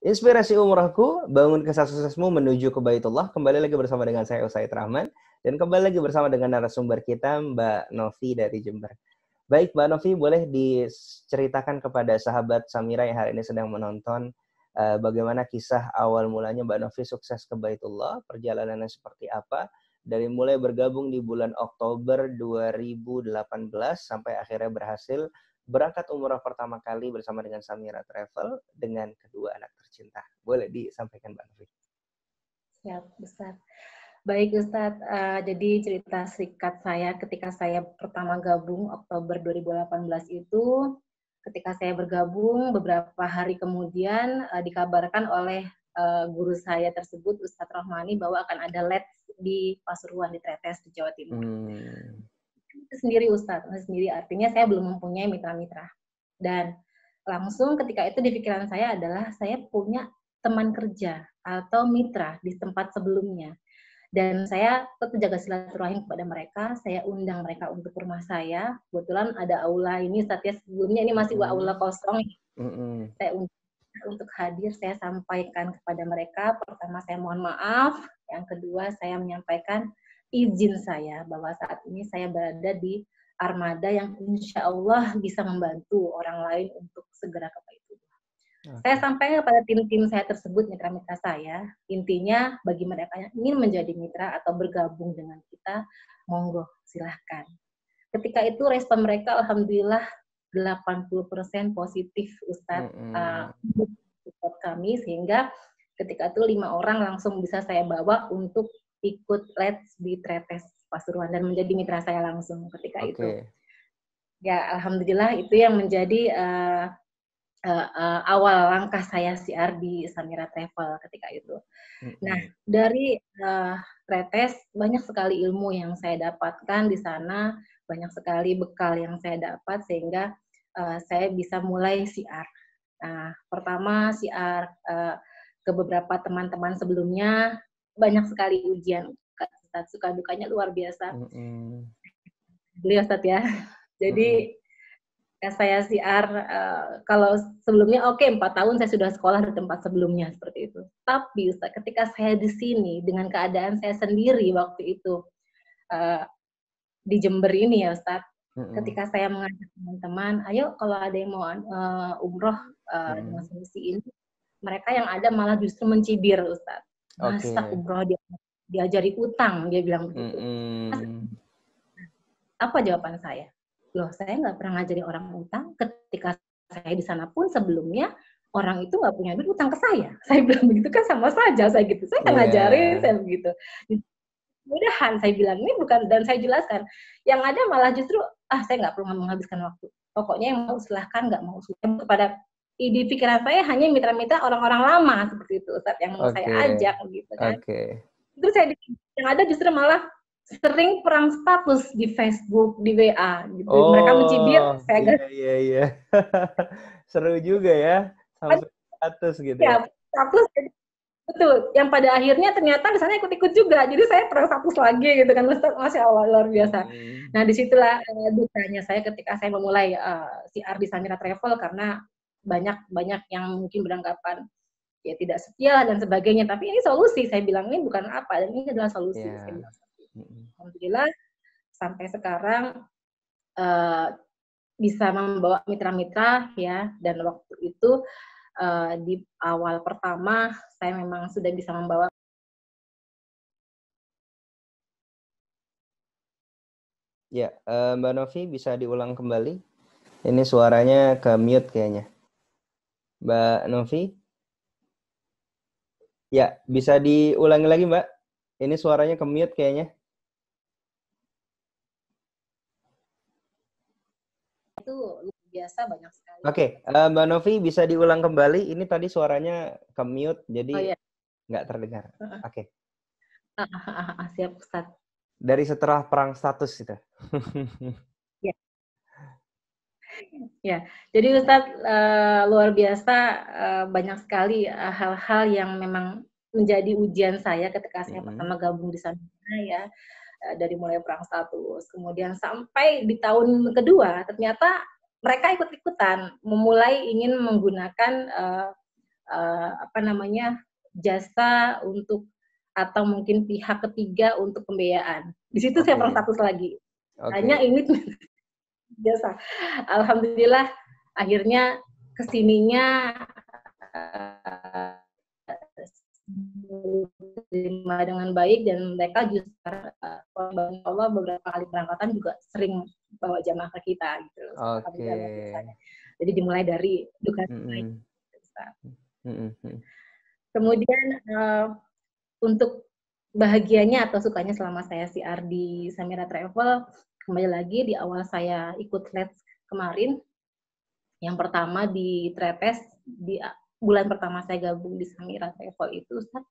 Inspirasi umrahku, bangun kisah suksesmu menuju ke Baitullah. Kembali lagi bersama dengan saya Usaid Rahman. Dan kembali lagi bersama dengan narasumber kita, Mbak Novi dari Jember. Baik, Mbak Novi, boleh diceritakan kepada sahabat Samira yang hari ini sedang menonton bagaimana kisah awal mulanya Mbak Novi sukses ke Baitullah, perjalanannya seperti apa, dari mulai bergabung di bulan Oktober 2018 sampai akhirnya berhasil berangkat umrah pertama kali bersama dengan Samira Travel dengan kedua anak tercinta. Boleh disampaikan, Mbak Novi? Siap, Ustaz. Baik, Ustaz. Jadi cerita singkat saya ketika saya pertama gabung Oktober 2018 itu, ketika saya bergabung, beberapa hari kemudian dikabarkan oleh guru saya tersebut, Ustadz Rohmani, bahwa akan ada LED di Pasuruan, di Tretes, di Jawa Timur. Itu sendiri, Ustadz. Itu sendiri artinya saya belum mempunyai mitra-mitra. Dan langsung ketika itu di pikiran saya adalah saya punya teman kerja atau mitra di tempat sebelumnya. Dan saya tetap jaga silaturahim kepada mereka, saya undang mereka untuk rumah saya. Kebetulan ada aula ini, saatnya sebelumnya ini masih aula kosong. Saya undang untuk hadir, saya sampaikan kepada mereka. Pertama, saya mohon maaf. Yang kedua, saya menyampaikan izin saya bahwa saat ini saya berada di armada yang insya Allah bisa membantu orang lain untuk segera ke Baitullah. Saya sampaikan kepada tim-tim saya tersebut, mitra-mitra saya, intinya bagi mereka yang ingin menjadi mitra atau bergabung dengan kita, monggo silahkan. Ketika itu respon mereka alhamdulillah 80% positif, Ustadz, support kami, sehingga ketika itu 5 orang langsung bisa saya bawa untuk ikut Let's di Tretes Pasuruan dan menjadi mitra saya langsung ketika itu. Ya, alhamdulillah itu yang menjadi awal langkah saya siar di Samira Travel ketika itu. Nah, dari Tretes banyak sekali ilmu yang saya dapatkan di sana, banyak sekali bekal yang saya dapat sehingga saya bisa mulai siar. Nah, pertama siar ke beberapa teman-teman sebelumnya, banyak sekali ujian. Suka dukanya luar biasa. Beliau, Ustadz, ya. Jadi saya siar, kalau sebelumnya 4 tahun saya sudah sekolah di tempat sebelumnya seperti itu. Tapi Ustaz, ketika saya di sini dengan keadaan saya sendiri waktu itu di Jember ini ya Ustaz, ketika saya mengajak teman-teman, ayo kalau ada yang mau umroh dengan solusi ini, mereka yang ada malah justru mencibir, Ustaz. Masa umroh diajari utang, dia bilang begitu. Apa jawaban saya? Loh, saya nggak pernah ngajarin orang utang. Ketika saya di sana pun sebelumnya orang itu nggak punya duit utang ke saya. Saya bilang begitu kan sama saja saya gitu. Saya nggak ngajarin, saya begitu. Mudahan saya bilang ini bukan, dan saya jelaskan. Yang ada malah justru saya nggak perlu menghabiskan waktu. Pokoknya yang mau silahkan, nggak mau silahkan. Kepada di pikiran saya hanya mitra-mitra orang-orang lama seperti itu, Ustaz, yang mau saya ajak gitu kan. Terus saya yang ada justru malah sering perang status di Facebook, di WA gitu. Mereka mencibir, saya iya. Seru juga ya, sampai status gitu ya. Status, betul. Yang pada akhirnya ternyata di sana ikut-ikut juga. Jadi saya perang status lagi gitu kan, Masya Allah, luar biasa. Nah, disitulah dukanya saya ketika saya memulai siar di Samira Travel, karena banyak yang mungkin beranggapan ya tidak setia dan sebagainya. Tapi ini solusi, saya bilang ini bukan apa, dan ini adalah solusi. Saya bilang. Alhamdulillah sampai sekarang bisa membawa mitra-mitra ya, dan waktu itu di awal pertama saya memang sudah bisa membawa. Ya, Mbak Novi bisa diulang kembali. Ini suaranya ke mute kayaknya. Mbak Novi? Ya, bisa diulangi lagi, Mbak. Ini suaranya ke mute kayaknya. Itu luar biasa, banyak sekali. Oke, Mbak Novi bisa diulang kembali. Ini tadi suaranya ke mute, jadi nggak terdengar. Oke. Siap, Ustaz. Dari setelah perang status itu. Ya, jadi Ustaz, luar biasa, banyak sekali hal-hal yang memang menjadi ujian saya ketika saya pertama gabung di sana ya, dari mulai perang status, kemudian sampai di tahun kedua ternyata mereka ikut-ikutan memulai ingin menggunakan jasa untuk atau mungkin pihak ketiga untuk pembiayaan. Di situ saya perlu status lagi. Hanya ini jasa. Alhamdulillah akhirnya kesininya terima dengan baik, dan mereka justru Allah beberapa kali berangkatan juga sering bawa jamaah ke kita gitu. Jadi dimulai dari duka cita. Kemudian untuk bahagianya atau sukanya selama saya siar di Samira Travel, kembali lagi di awal saya ikut Let's kemarin, yang pertama di Trepes, di bulan pertama saya gabung di Samira Travel itu, Ustaz,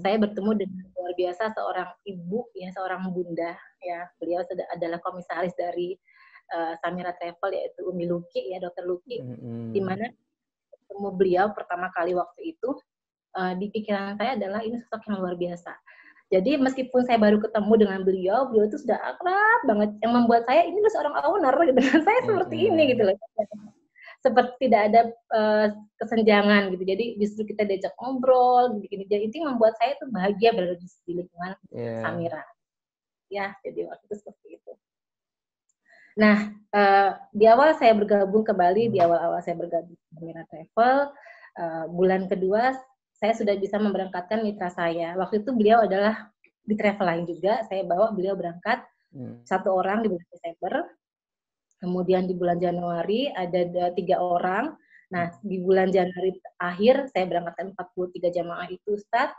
saya bertemu dengan luar biasa seorang ibu, ya, seorang bunda, ya, beliau adalah komisaris dari Samira Travel, yaitu Umi Luki, ya, Dokter Luki, di mana ketemu beliau pertama kali waktu itu, di pikiran saya adalah ini sosok yang luar biasa. Jadi meskipun saya baru ketemu dengan beliau itu sudah akrab banget, yang membuat saya ini seorang owner dengan saya seperti ini gitu loh. Seperti tidak ada kesenjangan gitu. Jadi justru kita diajak ngobrol, gini-gini. Jadi itu membuat saya tuh bahagia berada di lingkungan Samira. Ya, jadi waktu itu seperti itu. Nah, di awal saya bergabung ke Bali, di awal-awal saya bergabung di Samira Travel, bulan kedua saya sudah bisa memberangkatkan mitra saya. Waktu itu beliau adalah di travel lain juga, saya bawa beliau berangkat 1 orang di bulan Desember. Kemudian di bulan Januari ada 3 orang. Nah, di bulan Januari akhir saya berangkatkan 43 jamaah itu, Ustaz.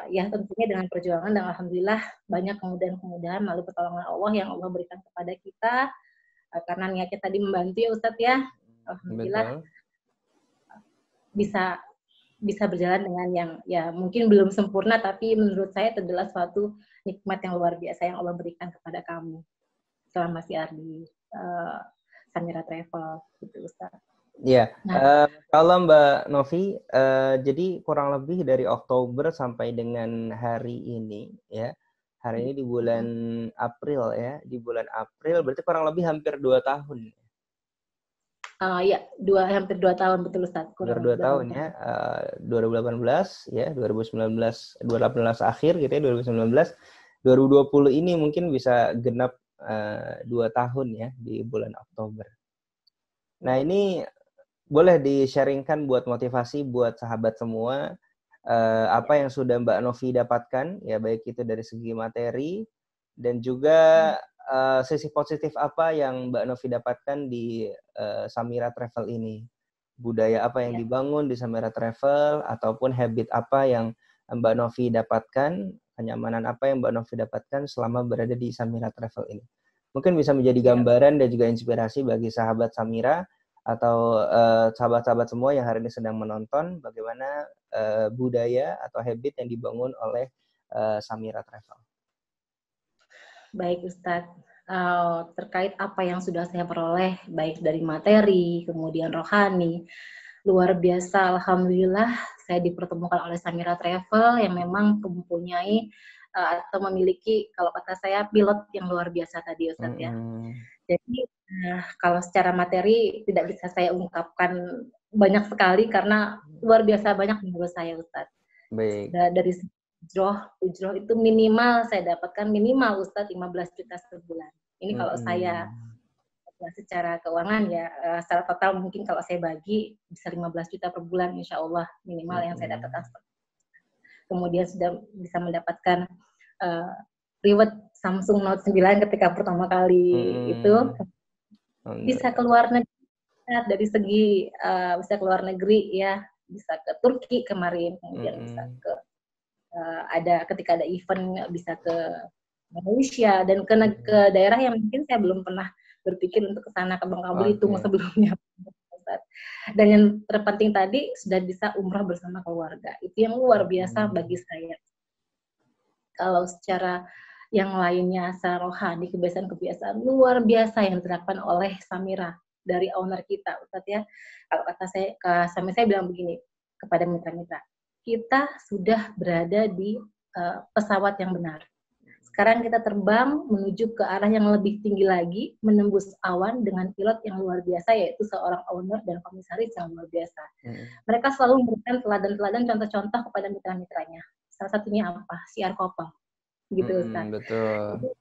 Ya tentunya dengan perjuangan, dan alhamdulillah banyak kemudahan-kemudahan melalui pertolongan Allah yang Allah berikan kepada kita, karena niatnya tadi membantu, ya Ustaz, ya. Alhamdulillah bisa berjalan dengan yang ya mungkin belum sempurna, tapi menurut saya itu adalah suatu nikmat yang luar biasa yang Allah berikan kepada kami selama siar di Samira Travel, gitu, Ustaz. Iya, kalau Mbak Novi, jadi kurang lebih dari Oktober sampai dengan hari ini, ya, hari ini di bulan April, ya, di bulan April berarti kurang lebih hampir 2 tahun. Ya, hampir 2 tahun, betul, Ustaz. Hampir 2 tahun ya, 2018 ya, 2019, 2018 akhir gitu ya, 2019, 2020 ini mungkin bisa genap 2 tahun ya di bulan Oktober. Nah, ini boleh di-sharingkan buat motivasi buat sahabat semua, apa yang sudah Mbak Novi dapatkan, ya baik itu dari segi materi, dan juga sisi positif apa yang Mbak Novi dapatkan di Samira Travel ini. Budaya apa yang dibangun di Samira Travel, ataupun habit apa yang Mbak Novi dapatkan, kenyamanan apa yang Mbak Novi dapatkan selama berada di Samira Travel ini. Mungkin bisa menjadi gambaran dan juga inspirasi bagi sahabat Samira atau sahabat-sahabat semua yang hari ini sedang menonton, bagaimana budaya atau habit yang dibangun oleh Samira Travel. Baik, Ustadz. Terkait apa yang sudah saya peroleh, baik dari materi, kemudian rohani, luar biasa. Alhamdulillah, saya dipertemukan oleh Samira Travel yang memang mempunyai atau memiliki, kalau kata saya, pilot yang luar biasa tadi, Ustadz, ya. Jadi, kalau secara materi tidak bisa saya ungkapkan banyak sekali karena luar biasa banyak menurut saya, Ustadz. Baik. Dari ujroh itu minimal saya dapatkan minimal, Ustadz, 15 juta sebulan. Ini kalau saya secara keuangan ya, secara total mungkin kalau saya bagi bisa 15 juta per bulan, insya Allah minimal yang saya dapatkan. Kemudian sudah bisa mendapatkan reward Samsung Note 9 ketika pertama kali itu. Bisa keluar negeri, dari segi bisa keluar negeri ya, bisa ke Turki kemarin, kemudian bisa ke ketika ada event bisa ke Malaysia, dan ke daerah yang mungkin saya belum pernah berpikir untuk ke sana, ke Bangka Belitung sebelumnya. Dan yang terpenting tadi sudah bisa umrah bersama keluarga. Itu yang luar biasa bagi saya. Kalau secara yang lainnya, secara rohani, kebiasaan-kebiasaan luar biasa yang diterapkan oleh Samira dari owner kita, Ustadz, ya. Kalau kata saya bilang begini kepada mitra-mitra, kita sudah berada di pesawat yang benar. Sekarang kita terbang menuju ke arah yang lebih tinggi lagi, menembus awan dengan pilot yang luar biasa, yaitu seorang owner dan komisaris yang luar biasa. Mereka selalu memberikan teladan-teladan, contoh-contoh kepada mitra-mitranya. Salah satunya apa? Siar kopel. Gitu, Ustaz. Betul.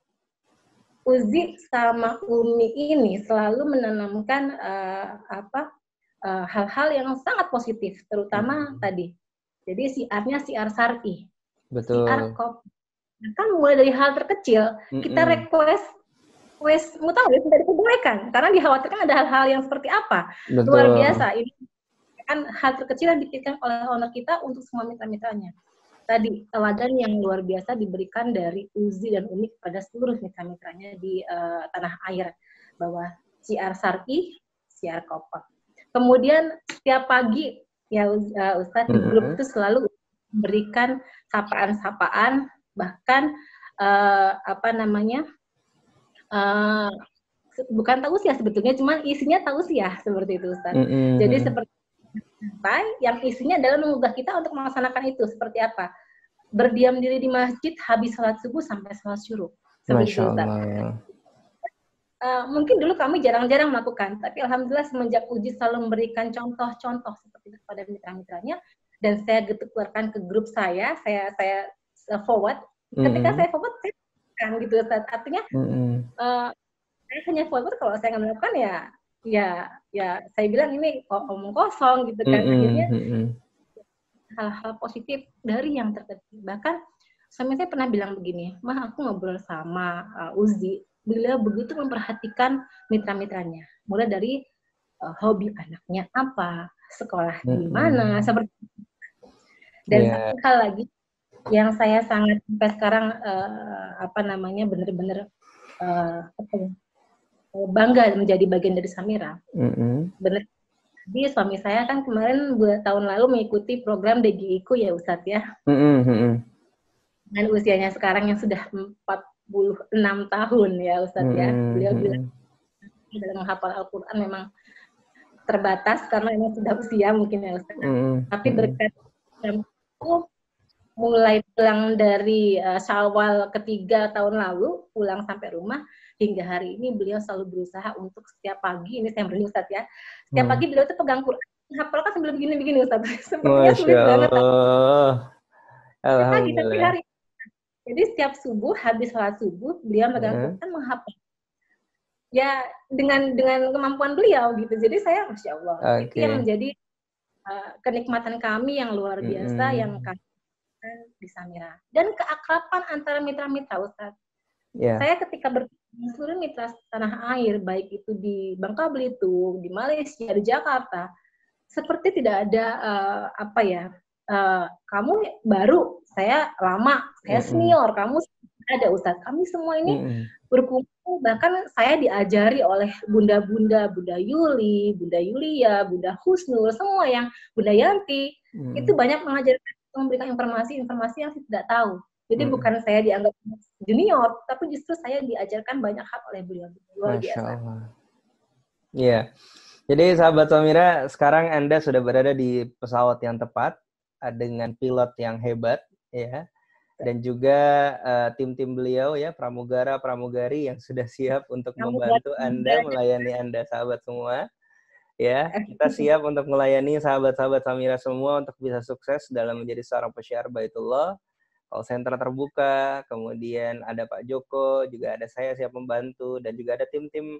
Uzi sama Umi ini selalu menanamkan hal-hal yang sangat positif, terutama tadi. Jadi siarnya siar syar'i. Betul. Siar kopel. Kan mulai dari hal terkecil, kita request mau tahu ya, tidak diperbolehkan karena dikhawatirkan ada hal-hal yang seperti apa. Betul. Luar biasa, ini kan hal terkecil yang dipikirkan oleh owner kita untuk semua mitra-mitranya. Tadi teladan yang luar biasa diberikan dari Uzi dan Umi kepada seluruh mitra-mitranya di tanah air, bahwa siar syar'i, siar kopel. Kemudian setiap pagi ya Ustadz di grup itu selalu memberikan sapaan-sapaan, bahkan bukan tausiah sebetulnya, cuma isinya tausiah seperti itu, Ustaz. Jadi seperti yang isinya adalah mengugah kita untuk melaksanakan itu. Seperti apa? Berdiam diri di masjid habis sholat subuh sampai sholat syuruk. Seperti itu, Ustaz. Mungkin dulu kami jarang-jarang melakukan, tapi alhamdulillah semenjak Uji selalu memberikan contoh-contoh seperti itu kepada mitra-mitranya, dan saya keluarkan ke grup saya forward. Ketika saya forward, saya kan gitu, Ustaz. Artinya saya hanya forward kalau saya nggak melakukan ya saya bilang ini omong kosong gitu kan. Akhirnya hal-hal positif dari yang terkecil. Bahkan suami saya pernah bilang begini, "Mah, aku ngobrol sama Uzi, beliau begitu memperhatikan mitra-mitranya, mulai dari hobi anaknya apa, sekolah di mana, seperti itu." Dan satu hal lagi yang saya sangat sampai sekarang benar-benar bangga menjadi bagian dari Samira. Benar. Jadi suami saya kan kemarin tahun lalu mengikuti program DGIKU ya Ustadz ya. Dan usianya sekarang yang sudah 46 tahun ya Ustadz ya. Beliau bilang dalam menghafal Al-Quran memang terbatas karena memang sudah usia mungkin ya Ustadz. Tapi berkat itu mulai pulang dari Syawal ketiga tahun lalu, pulang sampai rumah, hingga hari ini beliau selalu berusaha untuk setiap pagi, ini saya merinding Ustaz ya, setiap pagi beliau tuh pegang Quran, hafalkan sambil begini-begini Ustaz, sepertinya sulit banget. Alhamdulillah. Tapi hari, jadi setiap subuh, habis sholat subuh, beliau pegang Quran menghafal. Ya, dengan kemampuan beliau gitu, jadi saya Masya Allah, itu yang menjadi kenikmatan kami yang luar biasa, yang kami di Samira. Dan keakraban antara mitra-mitra Ustaz. Saya ketika bertemu seluruh mitra tanah air, baik itu di Bangka Belitung, di Malaysia, di Jakarta, seperti tidak ada kamu baru, saya lama, saya senior, kamu ada Ustaz. Kami semua ini berkumpul, bahkan saya diajari oleh bunda-bunda, Bunda Yuli, Bunda Yulia, Bunda Husnul, semua yang Bunda Yanti, itu banyak mengajarkan, memberikan informasi-informasi yang saya tidak tahu. Jadi bukan saya dianggap junior, tapi justru saya diajarkan banyak hal oleh beliau. Luar biasa. Iya. Jadi sahabat Samira, sekarang Anda sudah berada di pesawat yang tepat dengan pilot yang hebat, ya. Dan juga tim-tim beliau ya, pramugara-pramugari yang sudah siap untuk membantu Anda, melayani Anda sahabat semua. Ya, kita siap untuk melayani sahabat-sahabat Samira semua untuk bisa sukses dalam menjadi seorang pesyiar Baitullah. Call center terbuka, kemudian ada Pak Joko, juga ada saya siap membantu, dan juga ada tim-tim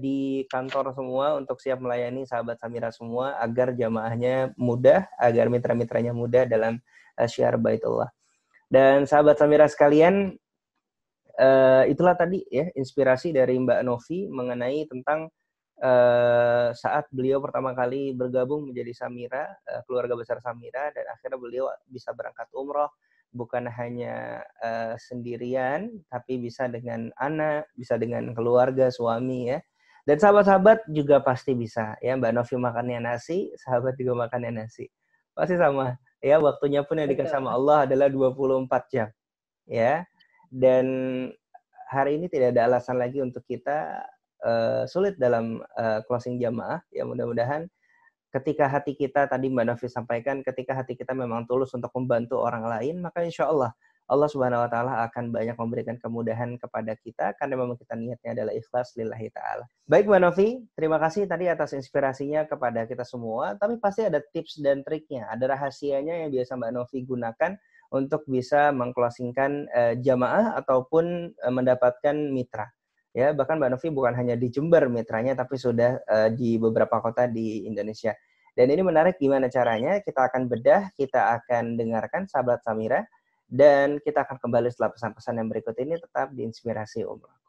di kantor semua untuk siap melayani sahabat Samira semua agar jamaahnya mudah, agar mitra-mitranya mudah dalam syiar Baitullah. Dan sahabat Samira sekalian, itulah tadi ya inspirasi dari Mbak Novi mengenai tentang saat beliau pertama kali bergabung menjadi Samira, keluarga besar Samira, dan akhirnya beliau bisa berangkat umroh bukan hanya sendirian, tapi bisa dengan anak, bisa dengan keluarga, suami ya. Dan sahabat-sahabat juga pasti bisa ya. Mbak Novi makannya nasi, sahabat juga makannya nasi, pasti sama ya. Waktunya pun yang dikasih sama Allah adalah 24 jam ya. Dan hari ini tidak ada alasan lagi untuk kita sulit dalam closing jamaah ya. Mudah-mudahan ketika hati kita, tadi Mbak Novi sampaikan, ketika hati kita memang tulus untuk membantu orang lain, maka insya Allah Allah Subhanahu wa taala akan banyak memberikan kemudahan kepada kita karena memang kita niatnya adalah ikhlas lillahi taala. Baik Mbak Novi, terima kasih tadi atas inspirasinya kepada kita semua, tapi pasti ada tips dan triknya, ada rahasianya yang biasa Mbak Novi gunakan untuk bisa mengclosingkan jamaah ataupun mendapatkan mitra. Ya, bahkan Mbak Novi bukan hanya di Jember mitranya, tapi sudah di beberapa kota di Indonesia. Dan ini menarik gimana caranya, kita akan bedah, kita akan dengarkan sahabat Samira, dan kita akan kembali setelah pesan-pesan yang berikut ini tetap di Inspirasi Umroh.